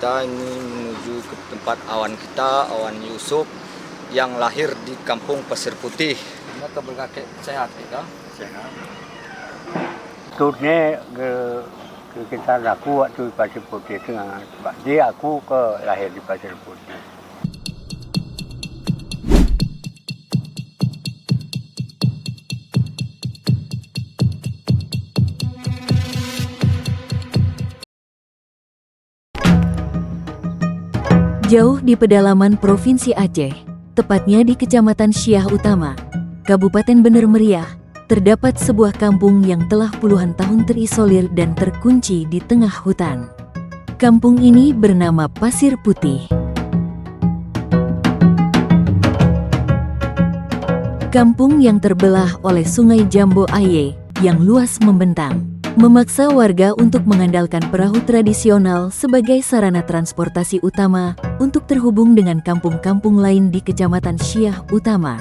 kita ini menuju ke tempat awan kita, Awan Yusuf, yang lahir di Kampung Pasir Putih. Kabar kakek sehat kita? Sehat. Turnya ke kita laku waktu di Pasir Putih dengan dia aku ke lahir di Pasir Putih. Jauh di pedalaman Provinsi Aceh, tepatnya di Kecamatan Syiah Utama, Kabupaten Bener Meriah, terdapat sebuah kampung yang telah puluhan tahun terisolir dan terkunci di tengah hutan. Kampung ini bernama Pasir Putih. Kampung yang terbelah oleh Sungai Jambo Aye yang luas membentang, memaksa warga untuk mengandalkan perahu tradisional sebagai sarana transportasi utama untuk terhubung dengan kampung-kampung lain di Kecamatan Syiah Utama.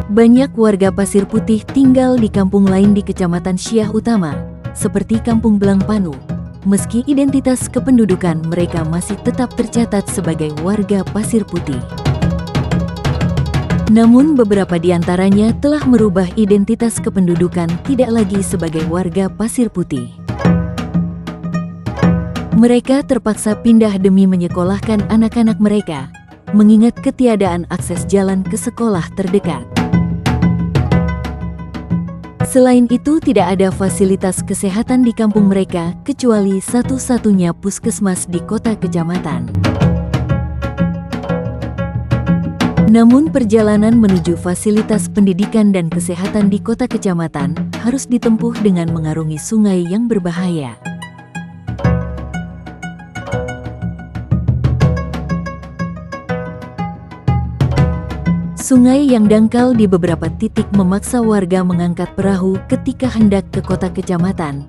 Banyak warga Pasir Putih tinggal di kampung lain di Kecamatan Syiah Utama, seperti Kampung Blangpanu, meski identitas kependudukan mereka masih tetap tercatat sebagai warga Pasir Putih. Namun beberapa di antaranya telah merubah identitas kependudukan tidak lagi sebagai warga Pasir Putih. Mereka terpaksa pindah demi menyekolahkan anak-anak mereka, mengingat ketiadaan akses jalan ke sekolah terdekat. Selain itu tidak ada fasilitas kesehatan di kampung mereka kecuali satu-satunya puskesmas di kota kecamatan. Namun perjalanan menuju fasilitas pendidikan dan kesehatan di kota kecamatan harus ditempuh dengan mengarungi sungai yang berbahaya. Sungai yang dangkal di beberapa titik memaksa warga mengangkat perahu ketika hendak ke kota kecamatan.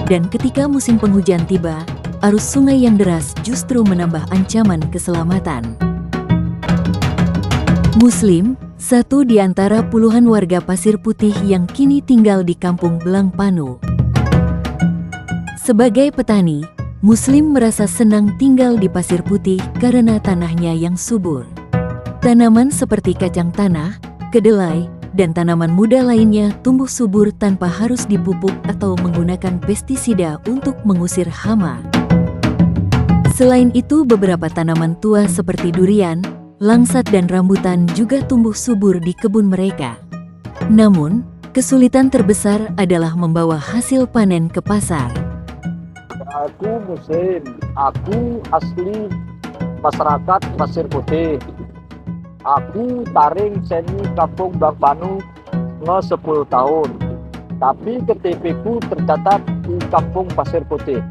Dan ketika musim penghujan tiba, arus sungai yang deras justru menambah ancaman keselamatan. Muslim, satu di antara puluhan warga Pasir Putih yang kini tinggal di Kampung Blangpanu. Sebagai petani, Muslim merasa senang tinggal di Pasir Putih karena tanahnya yang subur. Tanaman seperti kacang tanah, kedelai, dan tanaman muda lainnya tumbuh subur tanpa harus dipupuk atau menggunakan pestisida untuk mengusir hama. Selain itu, beberapa tanaman tua seperti durian, langsat dan rambutan juga tumbuh subur di kebun mereka. Namun, kesulitan terbesar adalah membawa hasil panen ke pasar. Aku Muslim, aku asli masyarakat Pasir Putih. Aku taring seni Kampung Blangpanu 10 tahun. Tapi KTP ku tercatat di Kampung Pasir Putih.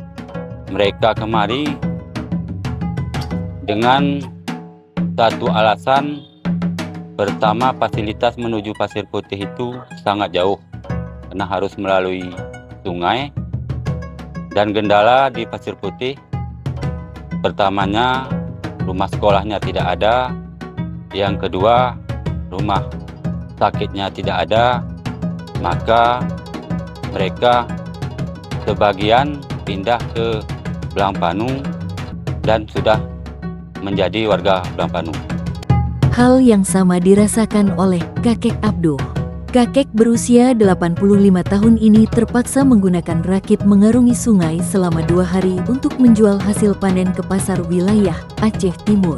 Mereka kemari dengan satu alasan. Pertama, fasilitas menuju Pasir Putih itu sangat jauh karena harus melalui sungai. Dan kendala di Pasir Putih, pertamanya rumah sekolahnya tidak ada, yang kedua rumah sakitnya tidak ada, maka mereka sebagian pindah ke Blangpanu dan sudah menjadi warga Blangpanu. Hal yang sama dirasakan oleh kakek Abduh. Kakek berusia 85 tahun ini terpaksa menggunakan rakit mengarungi sungai selama 2 hari untuk menjual hasil panen ke pasar wilayah Aceh Timur.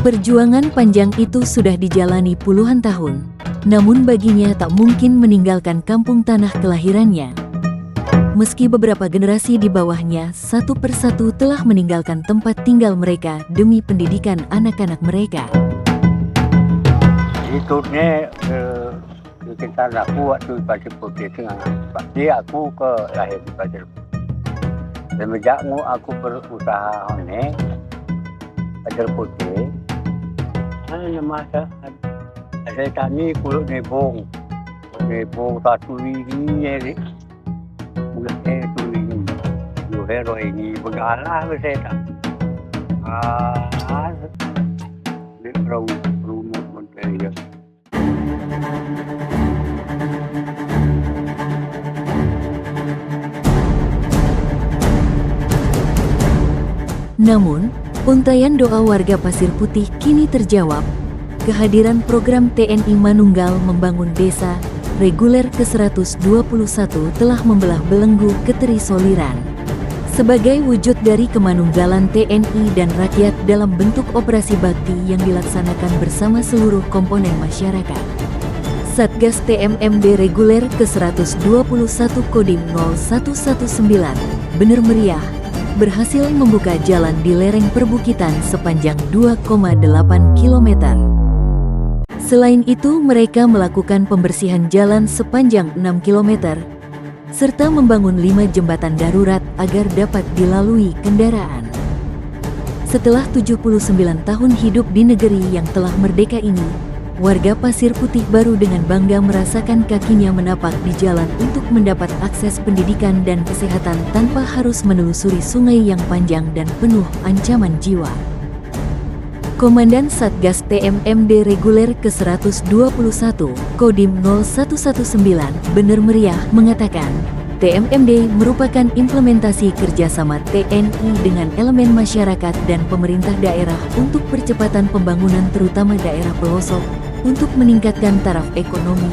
Perjuangan panjang itu sudah dijalani puluhan tahun, namun baginya tak mungkin meninggalkan kampung tanah kelahirannya. Meski beberapa generasi di bawahnya satu persatu telah meninggalkan tempat tinggal mereka demi pendidikan anak-anak mereka. Turnya kita laku waktu di Pasir Putih dengan dia aku ke lahir di Pasir Putih. Semenjak aku berusaha ini Pasir Putih, hanya masa saya tani kulit nebong satu ini, mulai itu ini, hero ini bergalah saya tak. Di rumah menteri. Namun, untayan doa warga Pasir Putih kini terjawab. Kehadiran program TNI Manunggal membangun desa reguler ke-121 telah membelah belenggu keterisoliran. Sebagai wujud dari kemanunggalan TNI dan rakyat dalam bentuk operasi bakti yang dilaksanakan bersama seluruh komponen masyarakat. Satgas TMMD reguler ke-121 Kodim 0119, Bener Meriah, berhasil membuka jalan di lereng perbukitan sepanjang 2,8 km. Selain itu, mereka melakukan pembersihan jalan sepanjang 6 km, serta membangun 5 jembatan darurat agar dapat dilalui kendaraan. Setelah 79 tahun hidup di negeri yang telah merdeka ini, warga Pasir Putih baru dengan bangga merasakan kakinya menapak di jalan untuk mendapat akses pendidikan dan kesehatan tanpa harus menelusuri sungai yang panjang dan penuh ancaman jiwa. Komandan Satgas TMMD reguler ke-121, Kodim 0119, Bener Meriah, mengatakan, TMMD merupakan implementasi kerjasama TNI dengan elemen masyarakat dan pemerintah daerah untuk percepatan pembangunan terutama daerah pelosok, untuk meningkatkan taraf ekonomi,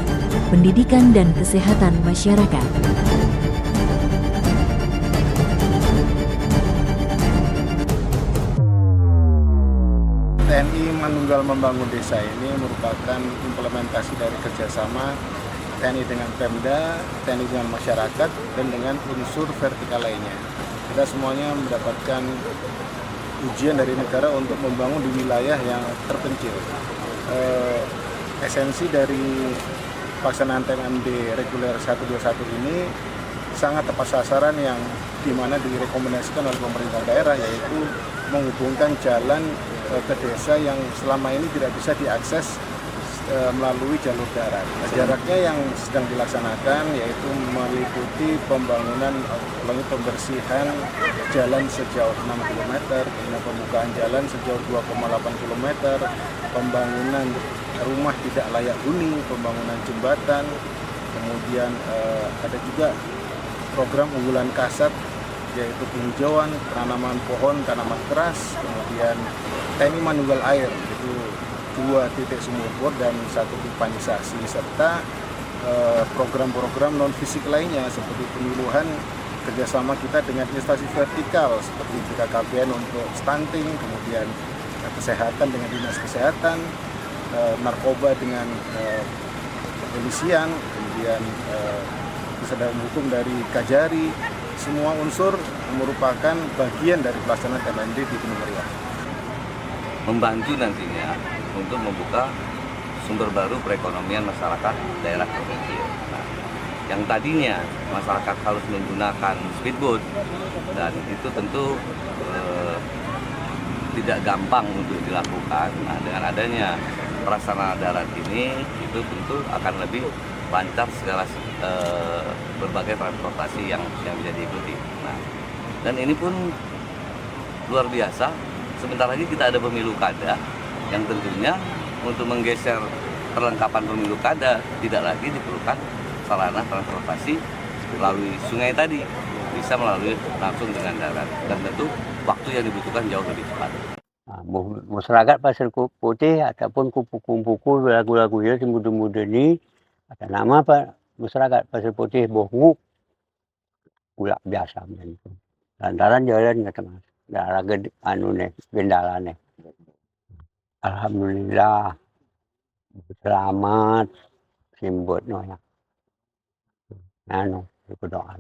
pendidikan dan kesehatan masyarakat. TNI Manunggal Membangun Desa ini merupakan implementasi dari kerjasama TNI dengan Pemda, TNI dengan masyarakat, dan dengan unsur vertikal lainnya. Kita semuanya mendapatkan ujian dari negara untuk membangun di wilayah yang terpencil. Esensi dari pelaksanaan TMMD reguler 121 ini sangat tepat sasaran yang dimana direkomendasikan oleh pemerintah daerah, yaitu menghubungkan jalan ke desa yang selama ini tidak bisa diakses melalui jalur darat. Jaraknya yang sedang dilaksanakan yaitu meliputi pembangunan, pembersihan jalan sejauh 6 km, pembukaan jalan sejauh 2,8 km, pembangunan rumah tidak layak huni, pembangunan jembatan, kemudian ada juga program unggulan kasat yaitu penghijauan, penanaman pohon, tanaman keras, kemudian TNI Manunggal Air, itu 2 titik sumur bor dan 1 pipanisasi, serta program-program non-fisik lainnya seperti penyuluhan kerjasama kita dengan instansi vertikal seperti BKKBN untuk stunting, kemudian kesehatan dengan dinas kesehatan, narkoba dengan kepolisian, kemudian kesadaran hukum dari Kajari. Semua unsur merupakan bagian dari pelaksanaan TMMD di Bener Meriah. Membantu nantinya untuk membuka sumber baru perekonomian masyarakat daerah terpencil. Nah, yang tadinya masyarakat harus menggunakan speedboat, dan itu tentu tidak gampang untuk dilakukan. Nah, dengan adanya prasarana darat ini, itu tentu akan lebih lancar segala berbagai transportasi yang bisa diikuti. Nah, dan ini pun luar biasa. Sebentar lagi kita ada pemilu kada, yang tentunya untuk menggeser perlengkapan pemilu kada tidak lagi diperlukan sarana transportasi melalui sungai tadi, bisa melalui langsung dengan darat, dan tentu waktu yang dibutuhkan jauh lebih cepat. Masyarakat Pasir Putih ataupun kupu-kupu lagu-lagunya si muda-muda ini ada nama Pak masyarakat Pasir Putih Bohnguk ulak biasa itu. Lantaran jalan nggak teman, darah gede anu nih gendala nih. Alhamdulillah selamat simbot ya. Anu berdoa.